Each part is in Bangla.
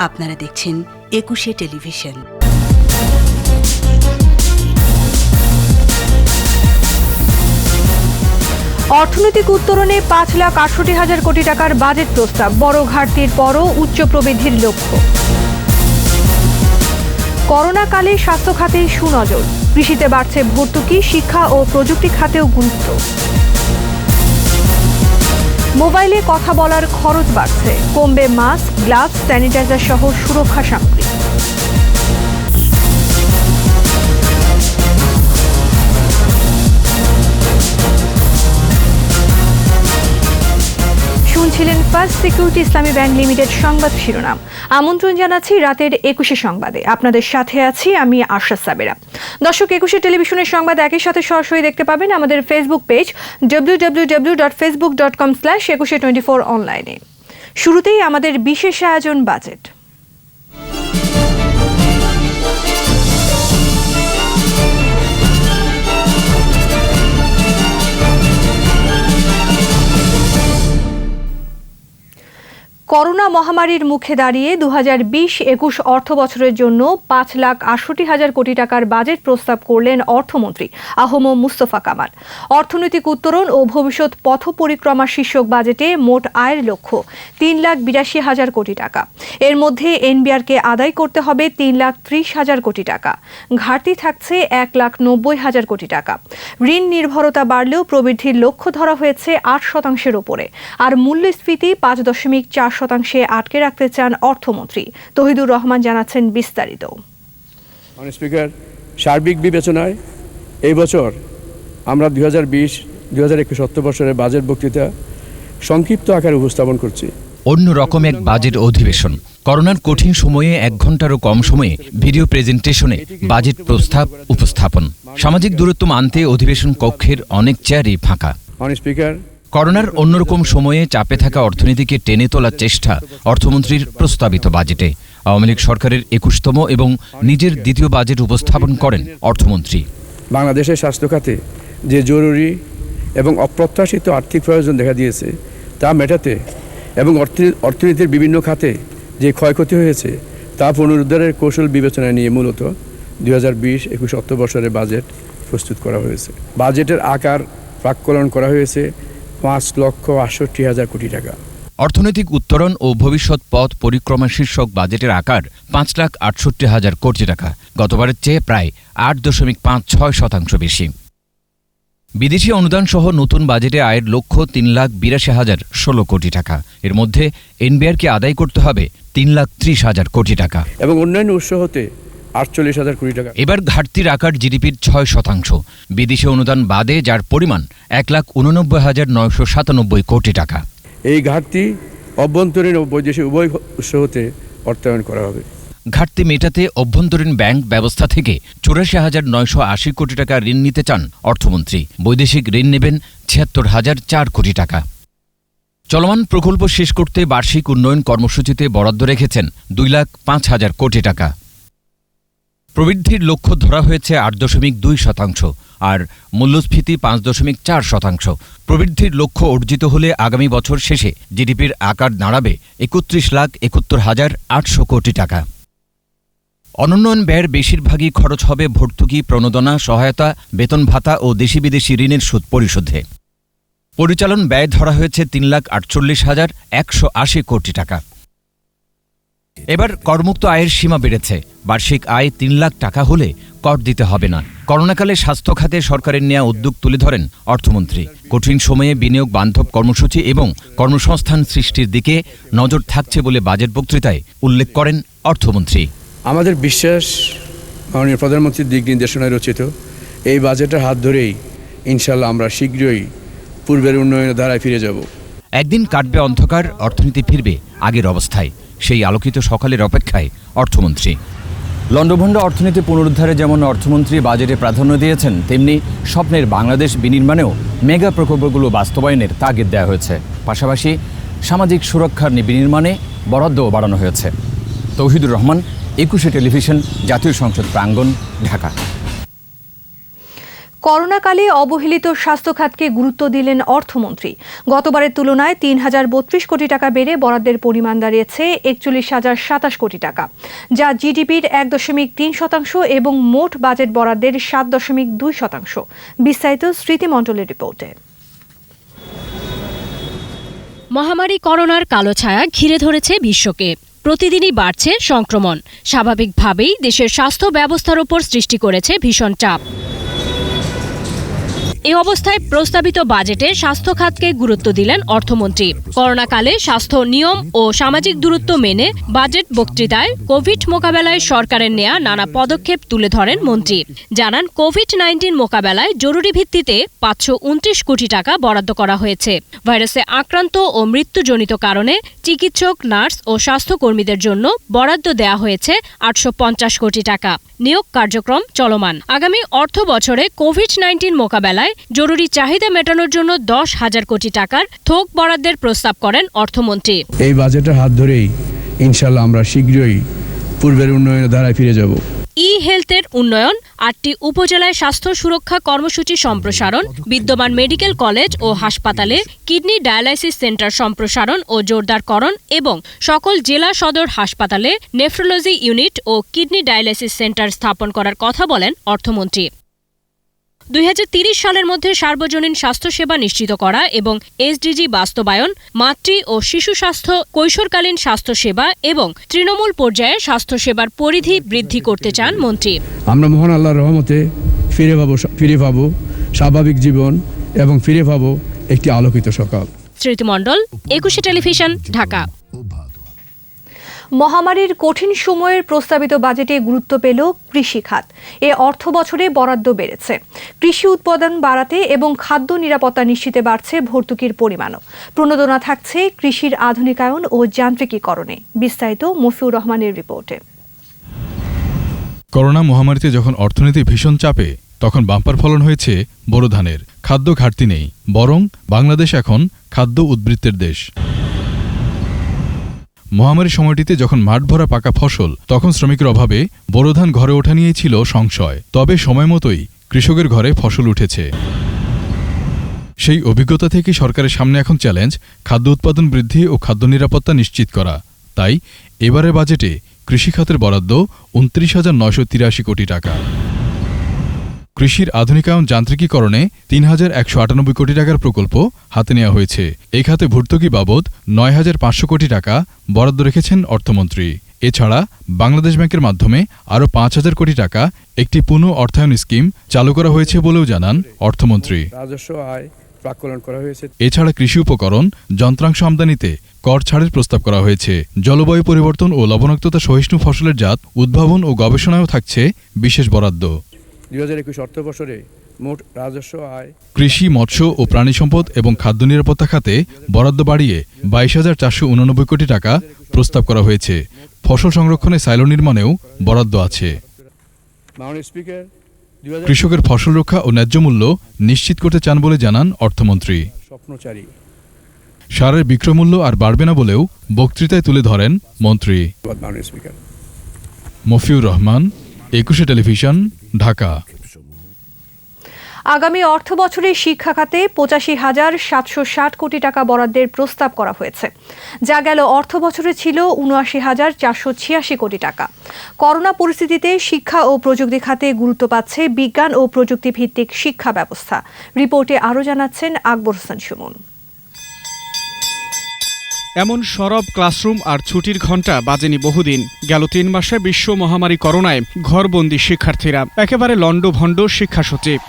আপনারা দেখছেন একুশে টেলিভিশন। অর্থনৈতিক উত্তরণে 5,68,000 কোটি টাকার বাজেট প্রস্তাব, বড় ঘাটতির পরও উচ্চ প্রবৃদ্ধির লক্ষ্য। করোনাকালে স্বাস্থ্য খাতে সুনজর, কৃষিতে বাড়ছে ভর্তুকি, শিক্ষা ও প্রযুক্তি খাতেও গুরুত্ব। মোবাইলে কথা বলার খরচ বাড়ছে, কমবে মাস্ক, গ্লাভস, স্যানিটাইজার সহ সুরক্ষা সামগ্রী। শুনছিলেন ফার্স্ট সিকিউরিটি ইসলামী ব্যাংক লিমিটেড সংবাদ শিরোনাম। আমন্ত্রণ জানাচ্ছি রাতের 21 সংবাদে। আপনাদের সাথে আছি আমি আশা সাবেরা। দর্শক, 21 টেলিভিশনের সংবাদ একই সাথে সরাসরি দেখতে পাবেন আমাদের ফেসবুক পেজ www.facebook.com/2124 অনলাইনে। শুরুতেই আমাদের বিশেষ আয়োজন বাজেট। করোনা মহামারীর মুখে দাঁড়িয়ে 2020-21 অর্থ বছরের জন্য 5,68,000 কোটি টাকার বাজেট প্রস্তাব করলেন অর্থমন্ত্রী আহম মুস্তফা কামাল। অর্থনৈতিক উত্তরণ ও ভবিষ্যৎ পথ পরিক্রমা শীর্ষক বাজেটে মোট আয়ের লক্ষ্য 3,82,000 কোটি টাকা। এর মধ্যে এনবিআরকে আদায় করতে হবে 3,30,000 কোটি টাকা। ঘাটতি থাকছে 1,90,000 কোটি টাকা। ঋণ নির্ভরতা বাড়লেও প্রবৃদ্ধির লক্ষ্য ধরা হয়েছে 8% উপরে, আর মূল্যস্ফীতি 5.4% আটকে রাখতে চান অর্থমন্ত্রী। তহিদুর রহমান জানাচ্ছেন বিস্তারিত। স্পিকার, সার্বিক বিবেচনায় এই বছর আমরা 2020-2021 অর্থ বছরের বাজেট বক্তৃতা সংক্ষিপ্ত আকারে উপস্থাপন করছি। অন্যরকম এক বাজেট অধিবেশন। করোনার কঠিন সময়ে 1 ঘন্টারও কম সময়ে ভিডিও প্রেজেন্টেশনে বাজেট প্রস্তাব উপস্থাপন। সামাজিক দূরত্ব মানতে অধিবেশন কক্ষের অনেক চেয়ারই ফাঁকা। স্পিকার, করোনার অন্যরকম সময়ে চাপে থাকা অর্থনীতিকে টেনে তোলার চেষ্টা অর্থমন্ত্রীর প্রস্তাবিত বাজেটে। আওয়ামী লীগ সরকারের 21তম এবং নিজের দ্বিতীয় বাজেট উপস্থাপন করেন অর্থমন্ত্রী। বাংলাদেশের স্বাস্থ্য খাতে যে জরুরি এবং অপ্রত্যাশিত আর্থিক প্রয়োজন দেখা দিয়েছে তা মেটাতে এবং অর্থনীতির বিভিন্ন খাতে যে ক্ষয়ক্ষতি হয়েছে তা পুনরুদ্ধারের কৌশল বিবেচনা নিয়ে মূলত 2020-21 অর্থ বছরের বাজেট প্রস্তুত করা হয়েছে। বাজেটের আকার প্রাক্কলন করা হয়েছে 5,68,000 কোটি টাকা। অর্থনৈতিক উত্তরণ ও ভবিষ্যৎ পথ পরিক্রমা শীর্ষক বাজেটের আকার 5,68,000 কোটি টাকা, গতবারের চেয়ে প্রায় 8.56% বেশি। বিদেশি অনুদান সহ নতুন বাজেটে আয়ের লক্ষ্য 3,82,016 কোটি টাকা। এর মধ্যে এনবিআরকে আদায় করতে হবে 3,30,000 কোটি টাকা এবং অন্যান্য উৎস হতে 48,000 কোটি টাকা। এবার ঘাটতির আকার জিডিপির 6%, বিদেশি অনুদান বাদে, যার পরিমাণ 1,89,997 কোটি টাকা। এই ঘাটতি অভ্যন্তরীণ ও বৈদেশিক উভয় উৎস হতে অর্থায়ন করা হবে। ঘাটতি মেটাতে অভ্যন্তরীণ ব্যাংক ব্যবস্থা থেকে 84,980 কোটি টাকা ঋণ নিতে চান অর্থমন্ত্রী। বৈদেশিক ঋণ নেবেন 76,004 কোটি টাকা। চলমান প্রকল্প শেষ করতে বার্ষিক উন্নয়ন কর্মসূচিতে বরাদ্দ রেখেছেন 2,05,000 কোটি টাকা। প্রবৃদ্ধির লক্ষ্য ধরা হয়েছে 8.2%, আর মূল্যস্ফীতি 5.4%। প্রবৃদ্ধির লক্ষ্য অর্জিত হলে আগামী বছর শেষে জিডিপির আকার দাঁড়াবে 31,71,800 কোটি টাকা। অনুন্নয়ন ব্যয়ের বেশিরভাগই খরচ হবে ভর্তুকি, প্রণোদনা, সহায়তা, বেতন ভাতা ও দেশি বিদেশি ঋণের সুদ পরিশোধে। পরিচালন ব্যয় ধরা হয়েছে 3,48,180 কোটি টাকা। এবার করমুক্ত আয়ের সীমা বেড়েছে। বার্ষিক আয় 3 লাখ টাকা হলে কর দিতে হবে না। করোনাকালে স্বাস্থ্য খাতে সরকারের নেওয়া উদ্যোগ তুলে ধরেন অর্থমন্ত্রী। কঠিন সময়ে বিনিয়োগ বান্ধব কর্মসূচি এবং কর্মসংস্থান সৃষ্টির দিকে নজর থাকছে বলে বাজেট বক্তৃতায় উল্লেখ করেন অর্থমন্ত্রী। আমাদের বিশ্বাস, মাননীয় প্রধানমন্ত্রীর দিক নির্দেশনায় রচিত এই বাজেটের হাত ধরেই ইনশাল্লাহ আমরা শীঘ্রই পূর্বের উন্নয়নের ধারায় ফিরে যাব। একদিন কাটবে অন্ধকার, অর্থনীতি ফিরবে আগের অবস্থায়। সেই আলোকিত সকালের অপেক্ষায় অর্থমন্ত্রী। লণ্ডভণ্ড অর্থনীতি পুনরুদ্ধারে যেমন অর্থমন্ত্রী বাজেটে প্রাধান্য দিয়েছেন, তেমনি স্বপ্নের বাংলাদেশ বিনির্মাণেও মেগা প্রকল্পগুলো বাস্তবায়নের তাগিদ দেওয়া হয়েছে। পাশাপাশি সামাজিক সুরক্ষার বিনির্মাণে বরাদ্দও বাড়ানো হয়েছে। তৌহিদুর রহমান, 21 টেলিভিশন, জাতীয় সংসদ প্রাঙ্গণ, ঢাকা। করোনাকালে অবহেলিত স্বাস্থ্যখাতকে গুরুত্ব দিলেন অর্থমন্ত্রী। গতবারের তুলনায় ৩,০৩২ কোটি টাকা বেড়ে বরাদ্দের পরিমাণ দাঁড়িয়েছে ৪১,০২৭ কোটি টাকা, যা জিডিপির ১.৩% এবং মোট বাজেট বরাদ্দের ৭.২%। বিস্তারিত স্মৃতি মণ্ডলের রিপোর্টে। মহামারী করোনার কালো ছায়া ঘিরে ধরেছে বিশ্বকে। প্রতিদিনই বাড়ছে সংক্রমণ। স্বাভাবিকভাবেই দেশের স্বাস্থ্য ব্যবস্থার ওপর সৃষ্টি করেছে ভীষণ চাপ। এই অবস্থায় প্রস্তাবিত বাজেটে স্বাস্থ্য খাতকে গুরুত্ব দিলেন অর্থমন্ত্রী। করোনাকালে স্বাস্থ্য নিয়ম ও সামাজিক দূরত্ব মেনে বাজেট বক্তৃতায় কোভিড মোকাবেলায় সরকারের নেয়া নানা পদক্ষেপ তুলে ধরেন মন্ত্রী। জানান, কোভিড-19 মোকাবেলায় জরুরি ভিত্তিতে ৫২৯ কোটি টাকা বরাদ্দ করা হয়েছে। ভাইরাসে আক্রান্ত ও মৃত্যুজনিত কারণে চিকিৎসক, নার্স ও স্বাস্থ্যকর্মীদের জন্য বরাদ্দ দেয়া হয়েছে ৮৫০ কোটি টাকা। নিয়োগ কার্যক্রম চলমান। আগামী অর্থ বছরে কোভিড-19 মোকাবেলায় জরুরি চাহিদা মেটানোর জন্য ১০,০০০ কোটি টাকার থোক বরাদ্দের প্রস্তাব করেন অর্থমন্ত্রী। এই বাজেটের হাত ধরেই ইনশাআল্লাহ আমরা শীঘ্রই পূর্বের উন্নয়নের ধারায় ফিরে যাব। ই-হেলথের উন্নয়ন, ৮টি উপজেলায় স্বাস্থ্য সুরক্ষা কর্মসূচি সম্প্রসারণ, বিদ্যমান মেডিকেল কলেজ ও হাসপাতালে কিডনি ডায়ালাইসিস সেন্টার সম্প্রসারণ ও জোরদারকরণ এবং সকল জেলা সদর হাসপাতালে নেফ্রোলজি ইউনিট ও কিডনি ডায়ালাইসিস সেন্টার স্থাপন করার কথা বলেন অর্থমন্ত্রী। ২০৩০ সালের মধ্যে সার্বজনীন স্বাস্থ্যসেবা নিশ্চিত করা এবং এসডিজি বাস্তবায়ন, মাতৃ ও শিশু স্বাস্থ্য, কৈশোরকালীন স্বাস্থ্যসেবা এবং তৃণমূল পর্যায়ে স্বাস্থ্যসেবার পরিধি বৃদ্ধি করতে চান মন্ত্রী। আমরা মহান আল্লাহর রহমতে ফিরে পাবো স্বাভাবিক জীবন এবং ফিরে পাবো একটি আলোকিত সকাল। স্মৃতি মণ্ডল, একুশে টেলিভিশন, ঢাকা। মহামারীর কঠিন সময়ের প্রস্তাবিত বাজেটে গুরুত্ব পেল কৃষি খাত। এ অর্থ বছরে বরাদ্দ বেড়েছে। কৃষি উৎপাদন বাড়াতে এবং খাদ্য নিরাপত্তা নিশ্চিতে বাড়ছে ভর্তুকির পরিমাণও। প্রণোদনা থাকছে কৃষির আধুনিকায়ন ও যান্ত্রিকীকরণে। বিস্তারিত মফিউর রহমানের রিপোর্টে। করোনা মহামারীতে যখন অর্থনীতি ভীষণ চাপে, তখন বাম্পার ফলন হয়েছে বোরো ধানের। খাদ্য ঘাটতি নেই, বরং বাংলাদেশ এখন খাদ্য উদ্বৃত্তের দেশ। মহামারীর সময়টিতে যখন মাঠ ভরা পাকা ফসল, তখন শ্রমিকের অভাবে বোরো ধান ঘরে ওঠা নিয়েই ছিল সংশয়। তবে সময় মতোই কৃষকের ঘরে ফসল উঠেছে। সেই অভিজ্ঞতা থেকে সরকারের সামনে এখন চ্যালেঞ্জ খাদ্য উৎপাদন বৃদ্ধি ও খাদ্য নিরাপত্তা নিশ্চিত করা। তাই এবারের বাজেটে কৃষি খাতের বরাদ্দ ২৯,৯৮৩ কোটি টাকা। কৃষির আধুনিকায়ন যান্ত্রিকীকরণে ৩,১৯৮ কোটি টাকার প্রকল্প হাতে নেওয়া হয়েছে। এই খাতে ভর্তুকি বাবদ ৯,৫০০ কোটি টাকা বরাদ্দ রেখেছেন অর্থমন্ত্রী। এছাড়া বাংলাদেশ ব্যাংকের মাধ্যমে আরও ৫,০০০ কোটি টাকা একটি পুনঃ অর্থায়ন স্কিম চালু করা হয়েছে বলেও জানান অর্থমন্ত্রী। রাজস্ব আয় প্রাক্কলন করা হয়েছে। এছাড়া কৃষি উপকরণ, যন্ত্রাংশ আমদানিতে কর ছাড়ের প্রস্তাব করা হয়েছে। জলবায়ু পরিবর্তন ও লবণাক্ততা সহিষ্ণু ফসলের জাত উদ্ভাবন ও গবেষণায়ও থাকছে বিশেষ বরাদ্দ। ২০২১ অর্থ বছরে মোট রাজস্ব আয় কৃষি, মৎস্য ও প্রাণী সম্পদ এবং খাদ্য নিরাপত্তা খাতে বরাদ্দ বাড়িয়ে ২২,৪৮৯ কোটি টাকা প্রস্তাব করা হয়েছে। ফসল সংরক্ষণে সাইলো নির্মাণেও বরাদ্দ আছে। কৃষকের ফসল রক্ষা ও ন্যায্য মূল্য নিশ্চিত করতে চান বলে জানান অর্থমন্ত্রী। স্বপ্নচারী সারের বিক্রয়মূল্য আর বাড়বে না বলেও বক্তৃতায় তুলে ধরেন মন্ত্রী। মফিউর রহমান, একুশে টেলিভিশন, ঢাকা। আগামী অর্থ বছরে শিক্ষা খাতে ৮৫,৭৬০ কোটি টাকা বরাদ্দের প্রস্তাব করা হয়েছে, যা গেল অর্থ বছরে ছিল ৭৯,৪৮৬ কোটি টাকা। করোনা পরিস্থিতিতে শিক্ষা ও প্রযুক্তি খাতে গুরুত্ব পাচ্ছে বিজ্ঞান ও প্রযুক্তি ভিত্তিক শিক্ষা ব্যবস্থা। রিপোর্টে আরও জানাচ্ছেন আকবর হোসেন সুমন। এমন সরব ক্লাসরুম আর ছুটির ঘণ্টা বাজেনি বহুদিন। গেল ৩ মাসে বিশ্ব মহামারী করোনায় ঘরবন্দি শিক্ষার্থীরা, একেবারে লণ্ডভণ্ড শিক্ষাসচিব।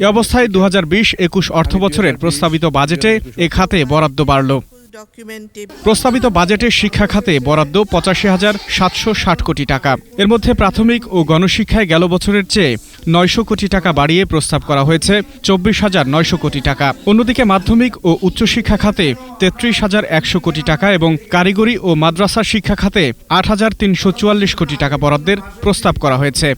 এ অবস্থায় ২০২০-২১ অর্থবছরের প্রস্তাবিত বাজেটে এ খাতে বরাদ্দ বাড়ল। প্রস্তাবিত বাজেটে শিক্ষা খাতে বরাদ্দ ৮৫,৭৬০ কোটি টাকা। এর মধ্যে প্রাথমিক ও গণশিক্ষায় গেল বছরের চেয়ে ৯০০ কোটি টাকা বাড়িয়ে প্রস্তাব করা হয়েছে ২৪,৯০০ কোটি টাকা। অন্যদিকে মাধ্যমিক ও উচ্চশিক্ষা খাতে ৩৩,১০০ কোটি টাকা এবং কারিগরি ও মাদ্রাসা শিক্ষা খাতে ৮,৩৪৪ কোটি টাকা বরাদ্দের প্রস্তাব করা হয়েছে।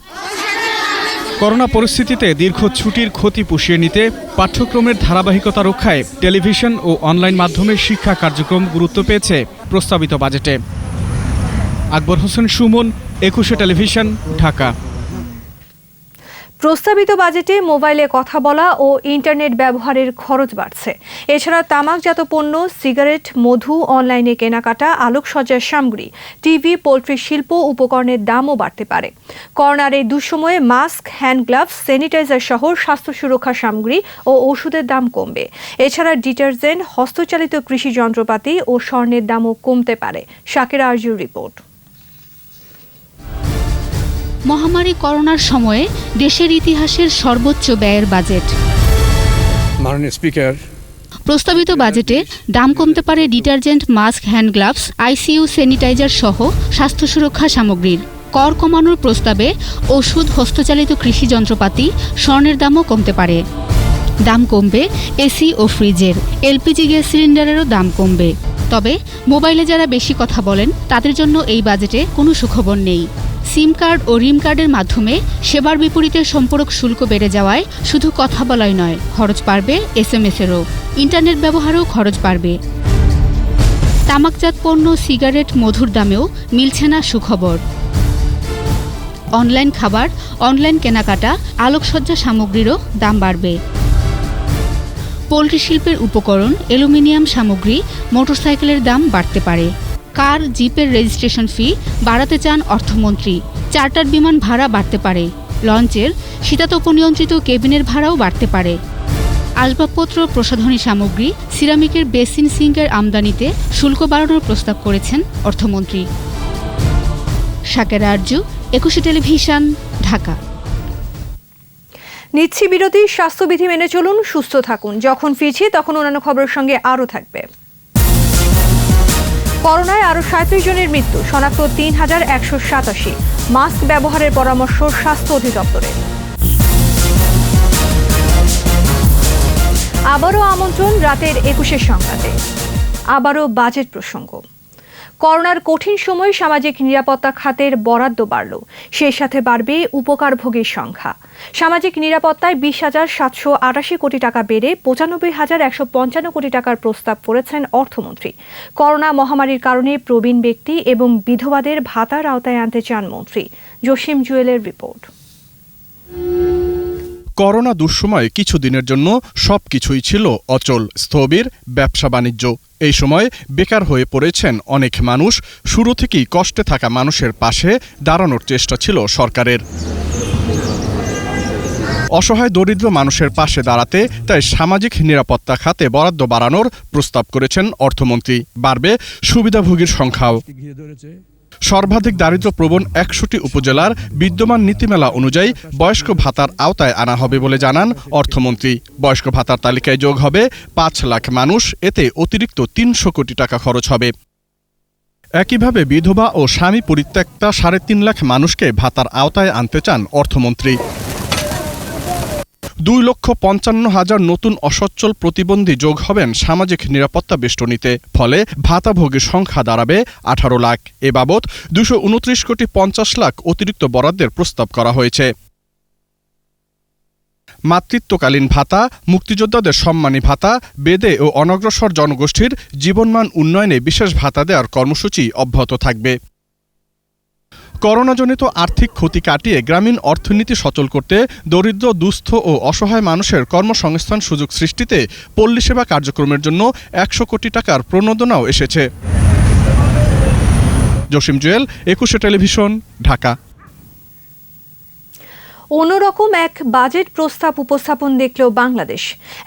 করোনা পরিস্থিতিতে দীর্ঘ ছুটির ক্ষতি পুষিয়ে নিতে পাঠ্যক্রমের ধারাবাহিকতা রক্ষায় টেলিভিশন ও অনলাইন মাধ্যমে শিক্ষা কার্যক্রম গুরুত্ব পেয়েছে প্রস্তাবিত বাজেটে। আকবর হোসেন সুমন, একুশে টেলিভিশন, ঢাকা। প্রস্তাবিত বাজেটে মোবাইলে কথা বলা ও ইন্টারনেট ব্যবহারের খরচ বাড়ছে। এছাড়া তামাকজাত পণ্য, সিগারেট, মধু, অনলাইনে কেনাকাটা, আলোকসজ্জার সামগ্রী, টিভি, পোল্ট্রি শিল্প উপকরণের দামও বাড়তে পারে। করোনার এই দুঃসময়ে মাস্ক, হ্যান্ড গ্লাভস, স্যানিটাইজার সহ স্বাস্থ্য সুরক্ষা সামগ্রী ও ওষুধের দাম কমবে। এছাড়া ডিটারজেন্ট, হস্তচালিত কৃষি যন্ত্রপাতি ও স্বর্ণের দামও কমতে পারে। শাকিরা আরজুর রিপোর্ট। মহামারী করোনার সময়ে দেশের ইতিহাসের সর্বোচ্চ ব্যয়ের বাজেট। মাননীয় স্পিকার, প্রস্তাবিত বাজেটে দাম কমতে পারে detergent, mask, hand gloves, ICU, sanitizer সহ স্বাস্থ্য সুরক্ষা সামগ্রীর। কর কমানোর প্রস্তাবে ওষুধ, হস্তচালিত কৃষি যন্ত্রপাতি, স্বর্ণের দামও কমতে পারে। দাম কমবে এসি ও ফ্রিজের। এলপিজি গ্যাস সিলিন্ডারেরও দাম কমবে। তবে মোবাইলে যারা বেশি কথা বলেন তাদের জন্য এই বাজেটে কোনো সুখবর নেই। সিম কার্ড ও রিম কার্ডের মাধ্যমে সেবার বিপরীতে সম্পর্ক শুল্ক বেড়ে যাওয়ায় শুধু কথা বলাই নয়, খরচ বাড়বে এসএমএসেরও। ইন্টারনেট ব্যবহারেও খরচ বাড়বে। তামাকজাত পণ্য, সিগারেট, মধুর দামেও মিলছে না সুখবর। অনলাইন খাবার, অনলাইন কেনাকাটা, আলোকসজ্জা সামগ্রীরও দাম বাড়বে। পোল্ট্রি শিল্পের উপকরণ, অ্যালুমিনিয়াম সামগ্রী, মোটরসাইকেলের দাম বাড়তে পারে। কার, জিপের রেজিস্ট্রেশন ফি বাড়াতে চান অর্থমন্ত্রী। চার্টার বিমান ভাড়া বাড়তে পারে। লঞ্চের শীতাতপ নিয়ন্ত্রিত কেবিনের ভাড়াও বাড়তে পারে। আসবাবপত্র, প্রসাধনী সামগ্রী, সিরামিকের বেসিন সিঙ্কের আমদানিতে শুল্ক বাড়ানোর প্রস্তাব করেছেন অর্থমন্ত্রী। শাকিরা আরজু, একুশে টেলিভিশন, ঢাকা। নিচ্ছি বিরতি। স্বাস্থ্যবিধি মেনে চলুন, সুস্থ থাকুন। যখন ফিরছি তখন অন্যান্য খবরের সঙ্গে আরও থাকবে। করোনায় আরও 37 জনের মৃত্যু, শনাক্ত 3187। মাস্ক ব্যবহারের পরামর্শ স্বাস্থ্য অধিদপ্তরের। আবারও আমন্ত্রণ রাতের 21-এর সংবাদে। আবারও বাজেট প্রসঙ্গ। করোনার কঠিন সময় সামাজিক নিরাপত্তা খাতের বরাদ্দ বাড়ল, সেই সাথে বাড়বে উপকারভোগীর সংখ্যা। সামাজিক নিরাপত্তায় 20,788 কোটি টাকা বেড়ে 95,155 কোটি টাকার প্রস্তাব করেছেন অর্থমন্ত্রী। করোনা মহামারীর কারণে প্রবীণ ব্যক্তি এবং বিধবাদের ভাতার আওতায় আনতে চান মন্ত্রী। জসিম জুয়েলের রিপোর্ট। করোনা দুঃসময়ে কিছুদিনের জন্য সবকিছুই ছিল অচল, স্থবির ব্যবসা বাণিজ্য। এই সময় বেকার হয়ে পড়েছেন অনেক মানুষ। শুরু থেকেই কষ্টে থাকা মানুষের পাশে দাঁড়ানোর চেষ্টা ছিল সরকারের। অসহায় দরিদ্র মানুষের পাশে দাঁড়াতে তাই সামাজিক নিরাপত্তা খাতে বরাদ্দ বাড়ানোর প্রস্তাব করেছেন অর্থমন্ত্রী। বাড়বে সুবিধাভোগীর সংখ্যাও। সর্বাধিক দারিদ্র্যপ্রবণ 61টি উপজেলার বিদ্যমান নীতিমালা অনুযায়ী বয়স্ক ভাতার আওতায় আনা হবে বলে জানান অর্থমন্ত্রী। বয়স্ক ভাতার তালিকায় যোগ হবে 5 লাখ মানুষ। এতে অতিরিক্ত 300 কোটি টাকা খরচ হবে। একইভাবে বিধবা ও স্বামী পরিত্যক্তা 3.5 লাখ মানুষকে ভাতার আওতায় আনতে চান অর্থমন্ত্রী। 2,55,000 নতুন অসচ্ছল প্রতিবন্ধী যোগ হবেন সামাজিক নিরাপত্তা বেষ্টনীতে। ফলে ভাতাভোগীর সংখ্যা দাঁড়াবে 18 লাখ। এ বাবদ 229 কোটি 50 লাখ অতিরিক্ত বরাদ্দের প্রস্তাব করা হয়েছে। মাতৃত্বকালীন ভাতা, মুক্তিযোদ্ধাদের সম্মানী ভাতা, বেদে ও অনগ্রসর জনগোষ্ঠীর জীবনমান উন্নয়নে বিশেষ ভাতা দেওয়ার কর্মসূচি অব্যাহত থাকবে। করোনাজনিত আর্থিক ক্ষতি কাটিয়ে গ্রামীণ অর্থনীতি সচল করতে দরিদ্র, দুস্থ ও অসহায় মানুষের কর্মসংস্থান সুযোগ সৃষ্টিতে পল্লী সেবা কার্যক্রমের জন্য 100 কোটি টাকার প্রণোদনাও এসেছে। জসিম জুয়েল, একুশে টেলিভিশন, ঢাকা। অন্যরকম এক বাজেট প্রস্তাব উপস্থাপন দেখল বাংলাদেশ।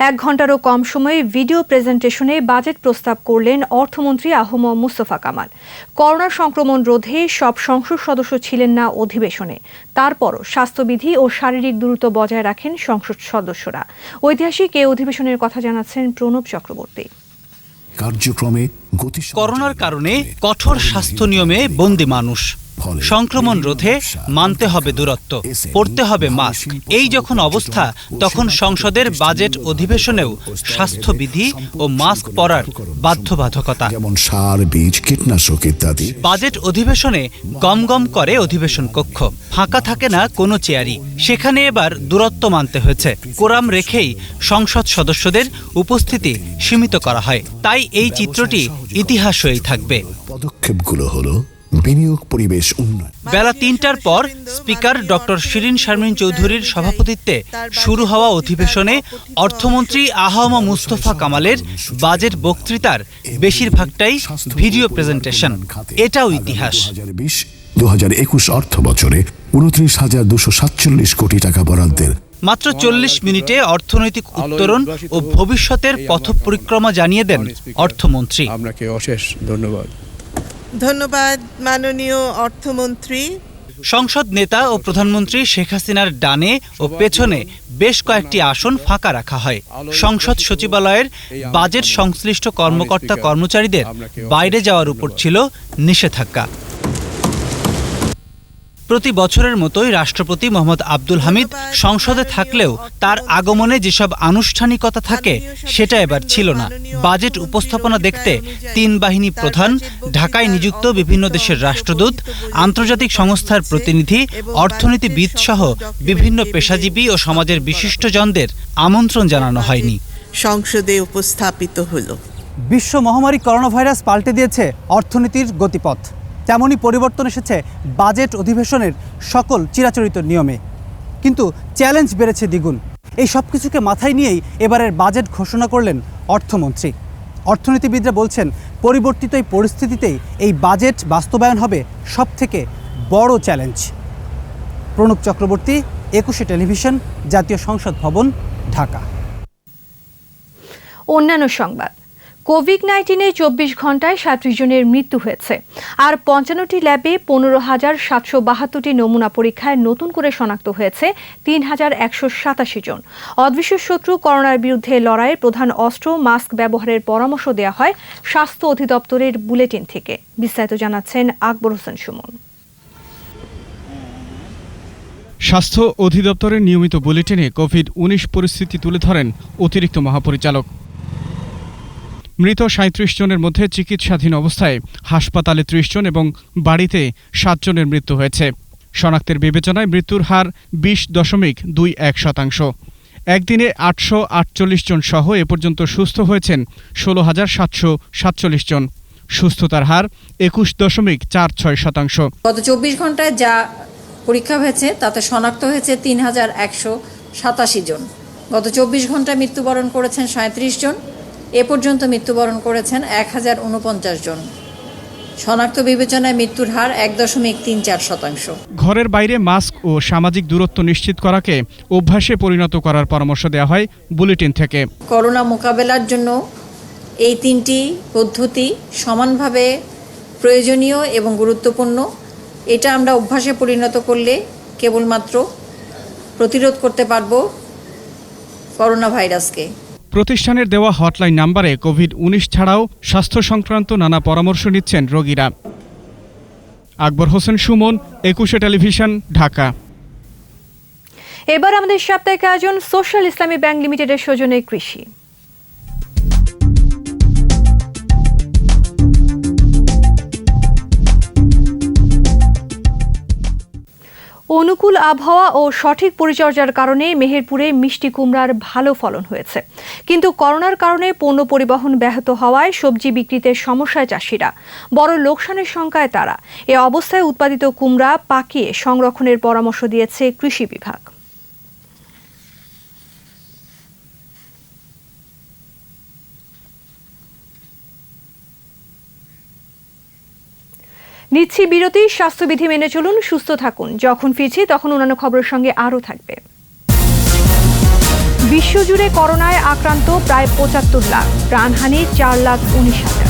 1 ঘন্টারও কম সময়ে ভিডিও প্রেজেন্টেশনে বাজেট প্রস্তাব করলেন অর্থমন্ত্রী আহম মুস্তফা কামাল। করোনা সংক্রমণ রোধে সব সংসদ সদস্য ছিলেন না অধিবেশনে। তারপরও স্বাস্থ্যবিধি ও শারীরিক দূরত্ব বজায় রাখেন সংসদ সদস্যরা। ঐতিহাসিক এই অধিবেশনের কথা জানাচ্ছেন প্রণব চক্রবর্তী। কার্যক্রমে করোনার কারণে কঠোর স্বাস্থ্য নিয়মে বন্দী মানুষ। সংক্রমণ রোধে মানতে হবে দূরত্ব, পরতে হবে মাস্ক। এই যখন অবস্থা, তখন সংসদের বাজেট অধিবেশনেও স্বাস্থ্যবিধি ও মাস্ক পরার বাধ্যবাধকতা। যেমন সার, বীজ, কীটনাশক ইত্যাদি। বাজেট অধিবেশনে গম গম করে অধিবেশন কক্ষ, ফাঁকা থাকে না কোনো চেয়ারই। সেখানে এবার দূরত্ব মানতে হয়েছে। কোরাম রেখেই সংসদ সদস্যদের উপস্থিতি সীমিত করা হয়। তাই এই চিত্রটি ইতিহাস হয়েই থাকবে। পদক্ষেপগুলো হলো বিনিয়োগ পরিবেশ উন্নয়ন। বেলা ৩টার পর স্পিকার ডক্টর শিরিন শারমিন চৌধুরীর সভাপতিত্বে শুরু হওয়া অধিবেশনে অর্থমন্ত্রী আহম মুস্তফা কামালের বাজেট বক্তৃতার বেশিরভাগটাই ভিডিও প্রেজেন্টেশন। এটাও ইতিহাস। 2020-2021 অর্থ বছরে 29,247 কোটি টাকা বরাদ্দের মাত্র ৪০ মিনিটে অর্থনৈতিক উত্তরণ ও ভবিষ্যতের পথ পরিক্রমা জানিয়ে দেন অর্থমন্ত্রী। আপনাকে অশেষ ধন্যবাদ। ধন্যবাদ মাননীয় অর্থমন্ত্রী। সংসদ নেতা ও প্রধানমন্ত্রী শেখ হাসিনার ডানে ও পেছনে বেশ কয়েকটি আসন ফাঁকা রাখা হয়। সংসদ সচিবালয়ের বাজেট সংশ্লিষ্ট কর্মকর্তা কর্মচারীদের বাইরে যাওয়ার উপর ছিল নিষেধাজ্ঞা। প্রতি বছরের মতোই রাষ্ট্রপতি মোহাম্মদ আব্দুল হামিদ সংসদে থাকলেও তার আগমনে যেসব আনুষ্ঠানিকতা থাকে সেটা এবার ছিল না। বাজেট উপস্থাপনা দেখতে ৩ বাহিনী প্রধান, ঢাকায় নিযুক্ত বিভিন্ন দেশের রাষ্ট্রদূত, আন্তর্জাতিক সংস্থার প্রতিনিধি, অর্থনীতিবিদ সহ বিভিন্ন পেশাজীবী ও সমাজের বিশিষ্টজনদের আমন্ত্রণ জানানো হয়নি। সংসদে উপস্থাপিত হলো। বিশ্ব মহামারী করোনা ভাইরাস পাল্টে দিয়েছে অর্থনীতির গতিপথ। তেমনই পরিবর্তন এসেছে বাজেট অধিবেশনের সকল চিরাচরিত নিয়মে। কিন্তু চ্যালেঞ্জ বেড়েছে দ্বিগুণ। এই সব কিছুকে মাথায় নিয়েই এবারের বাজেট ঘোষণা করলেন অর্থমন্ত্রী। অর্থনীতিবিদরা বলছেন, পরিবর্তিত এই পরিস্থিতিতেই এই বাজেট বাস্তবায়ন হবে সবথেকে বড় চ্যালেঞ্জ। প্রণব চক্রবর্তী, ২১ টেলিভিশন, জাতীয় সংসদ ভবন, ঢাকা। অন্যান্য সংবাদ। কোভিড-19-এ ২৪ ঘন্টায় ৩৭ জনের মৃত্যু হয়েছে। আর ৫৫টি ল্যাবে ১৫,৭৭২টি নমুনা পরীক্ষায় নতুন করে শনাক্ত হয়েছে ৩,১৮৭ জন। অদৃশ্য শত্রু করোনার বিরুদ্ধে লড়াইয়ের প্রধান অস্ত্র মাস্ক ব্যবহারের পরামর্শ দেওয়া হয় স্বাস্থ্য অধিদপ্তরের বুলেটিন থেকে। বিস্তারিত জানাচ্ছেন আকবর হোসেন সুমন। স্বাস্থ্য অধিদপ্তরের নিয়মিত বুলেটিনে কোভিড-১৯ পরিস্থিতি তুলে ধরেন অতিরিক্ত মহাপরিচালক। মৃত ৩৭ জনের মধ্যে চিকিৎসাধীন অবস্থায় হাসপাতালে ৩০ জন এবং বাড়িতে ৭ জনের মৃত্যু হয়েছে। শনাক্তের বিবেচনায় মৃত্যুর হার ২০.২১%। একদিনে ৮৪৮ জন সহ এ পর্যন্ত সুস্থ হয়েছেন ১৬,৭৪৭ জন। সুস্থতার হার ২১.৪৬%। গত ২৪ ঘন্টায় যা পরীক্ষা হয়েছে তাতে শনাক্ত হয়েছে ৩,১৮৭ জন। গত ২৪ ঘন্টায় মৃত্যুবরণ করেছেন ৩৭ জন। এ পর্যন্ত মৃত্যুবরণ করেছেন ১,০৪৯ জন। শনাক্ত বিবেচনায় মৃত্যুর হার ১.৩৪%। ঘরের বাইরে মাস্ক ও সামাজিক দূরত্ব নিশ্চিত করাকে অভ্যাসে পরিণত করার পরামর্শ দেওয়া হয় বুলেটিন থেকে। করোনা মোকাবেলার জন্য এই ৩টি পদ্ধতি সমানভাবে প্রয়োজনীয় এবং গুরুত্বপূর্ণ। এটা আমরা অভ্যাসে পরিণত করলে কেবলমাত্র প্রতিরোধ করতে পারব করোনা ভাইরাসকে। প্রতিষ্ঠানের দেওয়া হটলাইন নাম্বারে কোভিড-১৯ ছাড়াও স্বাস্থ্য সংক্রান্ত নানা পরামর্শ নিচ্ছেন রোগীরা। আকবর হোসেন সুমন, ২১ টেলিভিশন, ঢাকা। এবার আমাদের সাপ্তাহিক আয়োজন সোশ্যাল ইসলামী ব্যাংক লিমিটেডের সৌজন্যে কৃষি। অনুকূল আবহাওয়া ও সঠিক পরিচর্যার কারণে মেহেরপুরে মিষ্টি কুমড়ার ভালো ফলন হয়েছে। কিন্তু করোনার কারণে পণ্য পরিবহন ব্যাহত হওয়ায় সবজি বিক্রিতে সমস্যায় চাষিরা। বড় লোকসানের শঙ্কায় তারা। এ অবস্থায় উৎপাদিত কুমড়া পাকিয়ে সংরক্ষণের পরামর্শ দিয়েছে কৃষি বিভাগ। নিচ্ছি বিরতি। স্বাস্থ্যবিধি মেনে চলুন, সুস্থ থাকুন। যখন ফিরছি তখন অন্যান্য খবরের সঙ্গে আরও থাকবে। বিশ্বজুড়ে করোনায় আক্রান্ত প্রায় ৭৫ লাখ, প্রাণহানি ৪,১৯,০০০।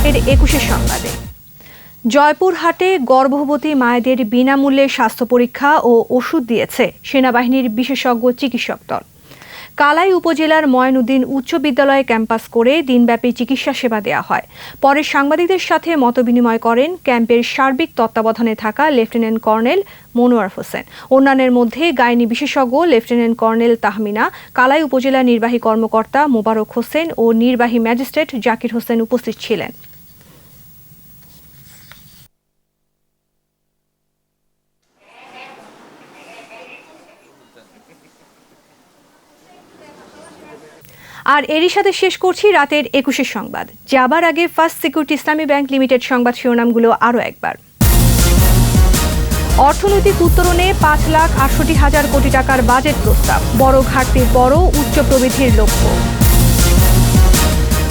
এর ২১ সংবাদে জয়পুরহাটে গর্ভবতী মায়েদের বিনামূল্যে স্বাস্থ্য পরীক্ষা ও ওষুধ দিয়েছে সেনাবাহিনীর বিশেষজ্ঞ চিকিৎসক দল। কালাই উপজেলার ময়নউদ্দিন উচ্চ বিদ্যালয়ে ক্যাম্পাস করে দিনব্যাপী চিকিৎসা সেবা দেওয়া হয়। পরে সাংবাদিকদের সাথে মতবিনিময় করেন ক্যাম্পের সার্বিক তত্ত্বাবধানে থাকা লেফটেন্যান্ট কর্নেল মনোয়ার হোসেন। অন্যান্যের মধ্যে গাইনি বিশেষজ্ঞ লেফটেন্যান্ট কর্নেল তাহমিনা, কালাই উপজেলা নির্বাহী কর্মকর্তা মোবারক হোসেন ও নির্বাহী ম্যাজিস্ট্রেট জাকির হোসেন উপস্থিত ছিলেন। আর এরই সাথে শেষ করছি রাতের 21 সংবাদ। যাবার আগে ফার্স্ট সিকিউরিটি ইসলামী ব্যাংক লিমিটেড সংবাদ শিরোনামগুলো আরও একবার। অর্থনৈতিক উত্তরণে 5,68,000 কোটি টাকার বাজেট প্রস্তাব, বড় ঘাটতির পরও উচ্চ প্রবৃদ্ধির লক্ষ্য।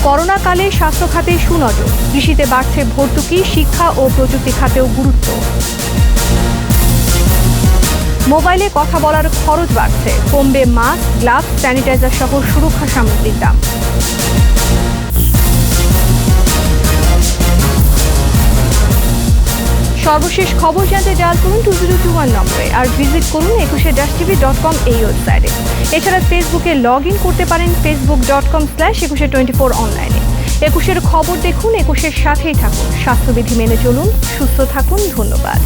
করোনাকালে স্বাস্থ্য খাতে সুনজর, কৃষিতে বাড়ছে ভর্তুকি, শিক্ষা ও প্রযুক্তি খাতেও গুরুত্ব। মোবাইলে কথা বলার খরচ বাড়ছে, কমবে মাস্ক, গ্লাভস, স্যানিটাইজার সহ সুরক্ষা সামগ্রীর দাম। সর্বশেষ খবর জানতে ডায়াল করুন 2021 নম্বরে আর ভিজিট করুন 21tv.com এই ওয়েবসাইটে। এছাড়া ফেসবুকে লগ ইন করতে পারেন facebook.com/2124 অনলাইনে। 21-এর খবর দেখুন, 21-এর সাথেই থাকুন, স্বাস্থ্যবিধি মেনে চলুন, সুস্থ থাকুন। ধন্যবাদ।